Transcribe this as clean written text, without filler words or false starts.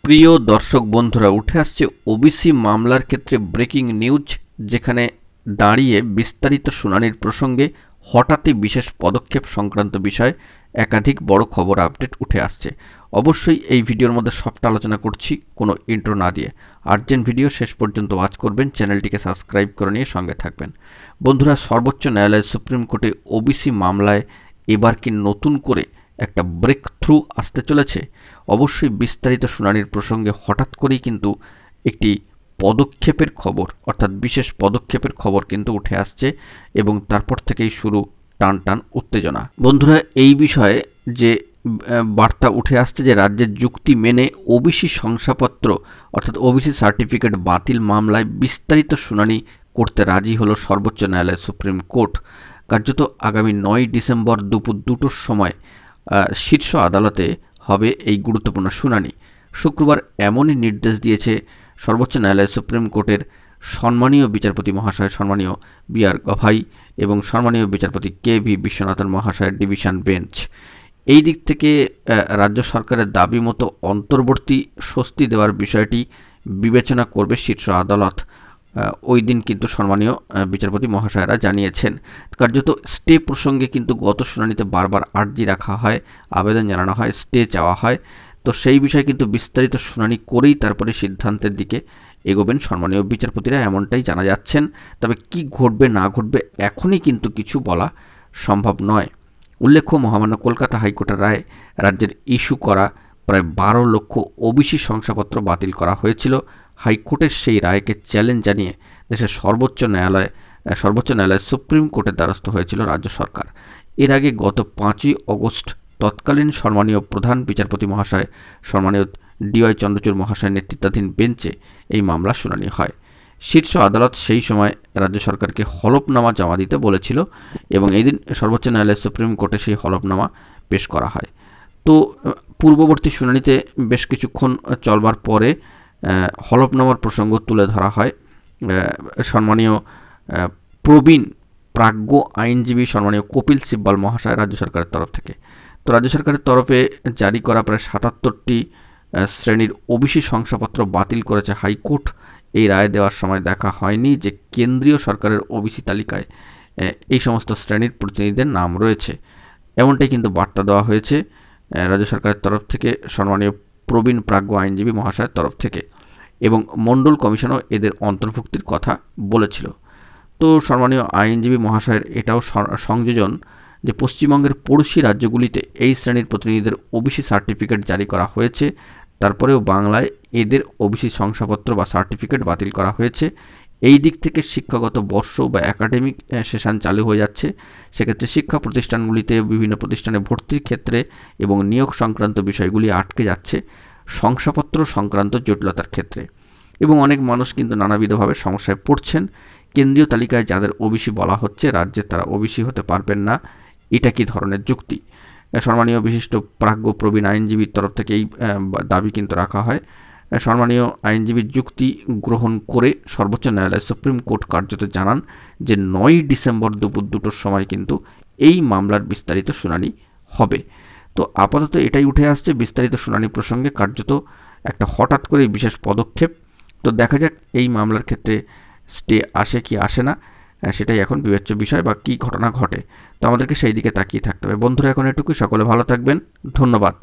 প্রিয় দর্শক বন্ধুরা, উঠে আসছে ওবিসি মামলার ক্ষেত্রে ব্রেকিং নিউজ, যেখানে দাঁড়িয়ে বিস্তারিত শুনানির প্রসঙ্গে হঠাৎই বিশেষ পদক্ষেপ সংক্রান্ত বিষয়ে একাধিক বড় খবর আপডেট উঠে আসছে। অবশ্যই এই ভিডিওর মধ্যে সবটা আলোচনা করছি কোনো ইন্ট্রো না দিয়ে। আর্জেন্ট ভিডিও শেষ পর্যন্ত ওয়াচ করবেন, চ্যানেলটিকে সাবস্ক্রাইব করে নিয়ে সঙ্গে থাকবেন। বন্ধুরা, সর্বোচ্চ ন্যায়ালয় সুপ্রিম কোর্টে ওবিসি মামলায় এবার কি নতুন করে একটা ব্রেক থ্রু আসতে চলেছে? অবশ্যই বিস্তারিত শুনানির প্রসঙ্গে হঠাৎ করেই কিন্তু একটি পদক্ষেপের খবর, অর্থাৎ বিশেষ পদক্ষেপের খবর কিন্তু উঠে আসছে এবং তারপর থেকেই শুরু টান উত্তেজনা। বন্ধুরা, এই বিষয়ে যে বার্তা উঠে আসছে যে রাজ্যের যুক্তি মেনে ওবিসি শংসাপত্র অর্থাৎ ওবিসি সার্টিফিকেট বাতিল মামলায় বিস্তারিত শুনানি করতে রাজি হলো সর্বোচ্চ ন্যায়ালয় সুপ্রিম কোর্ট। কার্যত আগামী 9 ডিসেম্বর দুপুর 2টোর সময় শীর্ষ আদালতে হবে এই গুরুত্বপূর্ণ শুনানি। শুক্রবার এমনই নির্দেশ দিয়েছে সর্বোচ্চ ন্যায়ালয় সুপ্রিম কোর্টের সম্মানীয় বিচারপতি মহাশয় সম্মানীয় বি.আর. গভাই এবং সম্মানীয় বিচারপতি কে.ভি. বিশ্বনাথন মহাশয়ের ডিভিশন বেঞ্চ। এই দিক থেকে রাজ্য সরকারের দাবি মতো অন্তর্বর্তী স্বস্তি দেওয়ার বিষয়টি বিবেচনা করবে শীর্ষ আদালত। ওই দিন কিন্তু সম্মানীয় বিচারপতি মহাশয়রা জানিয়েছেন। কার্যত স্টে প্রসঙ্গে কিন্তু গত শুনানিতে বারবার আর্জি রাখা হয়, আবেদন জানানো হয়, স্টে চাওয়া হয়। তো সেই বিষয়ে কিন্তু বিস্তারিত শুনানি করেই তারপরে সিদ্ধান্তের দিকে এগোবেন সম্মানীয় বিচারপতিরা, এমনটাই জানা যাচ্ছেন। তবে কি ঘটবে না ঘটবে এখনই কিন্তু কিছু বলা সম্ভব নয়। উল্লেখ্য, মহামান্য কলকাতা হাইকোর্টের রায়ে রাজ্যের ইস্যু করা প্রায় 12 লক্ষ ওবিসি শংসাপত্র বাতিল করা হয়েছিল। হাইকোর্টের সেই রায়কে চ্যালেঞ্জ জানিয়ে দেশের সর্বোচ্চ ন্যায়ালয় সুপ্রিম কোর্টের দ্বারস্থ হয়েছিল রাজ্য সরকার। এর আগে গত 5ই অগস্ট তৎকালীন সম্মানীয় প্রধান বিচারপতি মহাশয় সম্মানীয় ডি.ওয়াই. চন্দ্রচূড় মহাশয় নেতৃত্বাধীন বেঞ্চে এই মামলা শুনানি হয়। শীর্ষ আদালত সেই সময় রাজ্য সরকারকে হলফনামা জমা দিতে বলেছিল এবং এই দিন সর্বোচ্চ ন্যায়ালয় সুপ্রিম কোর্টে সেই হলফনামা পেশ করা হয়। তো পূর্ববর্তী শুনানিতে বেশ কিছুক্ষণ চলবার পরে হলফনামার প্রসঙ্গ তুলে ধরা হয় সম্মানীয় প্রবীণ প্রাজ্ঞ আইনজীবী সম্মানীয় কপিল সিব্বল মহাশয় রাজ্য সরকারের তরফ থেকে। তো রাজ্য সরকারের তরফে জারি করা প্রায় 77টি শ্রেণীর ওবিসি শংসাপত্র বাতিল করেছে হাইকোর্ট। এই রায় দেওয়ার সময় দেখা হয়নি যে কেন্দ্রীয় সরকারের ওবিসি তালিকায় এই সমস্ত শ্রেণীর প্রতিনিধিদের নাম রয়েছে, এমনটাই কিন্তু বার্তা দেওয়া হয়েছে রাজ্য সরকারের তরফ থেকে সম্মানীয় প্রবীণ প্রাজ্ঞ আইনজীবী মহাশয়ের তরফ থেকে, এবং মণ্ডল কমিশনও এদের অন্তর্ভুক্তির কথা বলেছিল। তো সম্মানীয় আইনজীবী মহাশয়ের এটাও সংযোজন যে পশ্চিমবঙ্গের পড়োশি রাজ্যগুলিতে এই শ্রেণীর প্রতিনিধিদের ওবিসি সার্টিফিকেট জারি করা হয়েছে, তারপরেও বাংলায় এদের ওবিসি শংসাপত্র বা সার্টিফিকেট বাতিল করা হয়েছে। এই দিক থেকে শিক্ষাগত বর্ষ বা একাডেমিক সেশন চালু হয়ে যাচ্ছে। সেক্ষেত্রে শিক্ষা প্রতিষ্ঠানগুলিতে বিভিন্ন প্রতিষ্ঠানে ভর্তির ক্ষেত্রে এবং নিয়োগ সংক্রান্ত বিষয়গুলি আটকে যাচ্ছে শংসাপত্র সংক্রান্ত জটিলতার ক্ষেত্রে, এবং অনেক মানুষ কিন্তু নানাবিধভাবে সমস্যায় পড়ছেন। কেন্দ্রীয় তালিকায় যাদের ওবিসি বলা হচ্ছে, রাজ্যে তারা ওবিসি হতে পারবেন না, এটা কি ধরনের যুক্তি? সম্মানীয় বিশিষ্ট প্রাজ্ঞ প্রবীণ আইনজীবীর তরফ থেকে এই দাবি কিন্তু রাখা হয়। সম্মানীয় আইনজীবীর যুক্তি গ্রহণ করে সর্বোচ্চ ন্যায়ালয় সুপ্রিম কোর্ট কার্যত জানান যে 9 ডিসেম্বর দুপুর 2টোর সময় কিন্তু এই মামলার বিস্তারিত শুনানি হবে। তো আপাতত এটাই উঠে আসছে বিস্তারিত শুনানি প্রসঙ্গে কার্যত একটা হঠাৎ করে বিশেষ পদক্ষেপ। তো দেখা যাক এই মামলার ক্ষেত্রে স্টে আসে কি আসে না, সেটাই এখন বিবেচ্য বিষয় বা কী ঘটনা ঘটে। তো আমাদেরকে সেই দিকে তাকিয়ে থাকতে হবে। বন্ধুরা, এখন এটুকুই। সকলে ভালো থাকবেন, ধন্যবাদ।